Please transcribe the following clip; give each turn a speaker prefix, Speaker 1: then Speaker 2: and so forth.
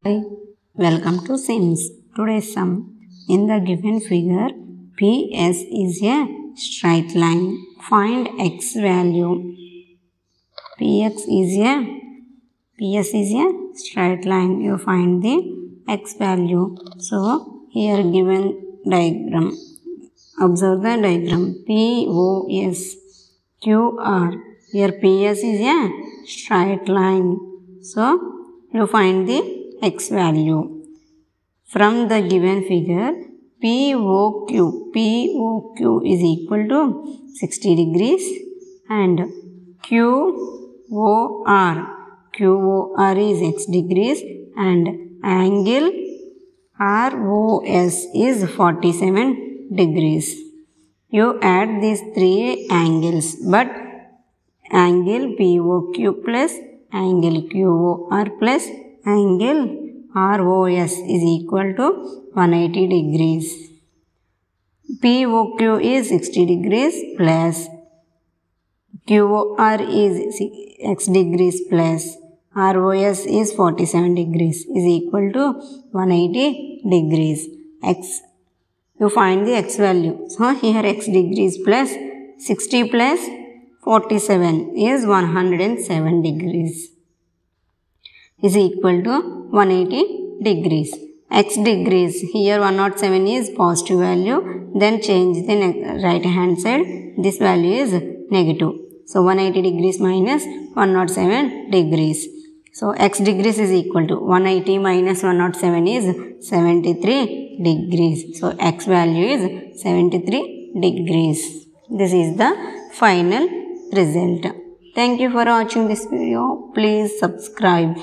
Speaker 1: Hi, welcome to Sims. Today's sum. In the given figure, PS is a straight line. Find x value. PS is a straight line. You find the x value. So here given diagram. Observe the diagram. POS QR. Here PS is a straight line. So you find the x value. From the given figure, POQ is equal to 60 degrees and QOR is x degrees and angle ROS is 47 degrees. You add these three angles, but angle POQ plus angle QOR plus angle ROS is equal to 180 degrees. POQ is 60 degrees plus QOR is x degrees plus ROS is 47 degrees is equal to 180 degrees. You find the x value. So here x degrees plus 60 plus 47 is 107 degrees is equal to 180 degrees. X degrees, here 107 is positive value, then change the right hand side, this value is negative. So 180 degrees minus 107 degrees. So x degrees is equal to 180 minus 107 is 73 degrees. So x value is 73 degrees. This is the final result. Thank you for watching this video. Please subscribe.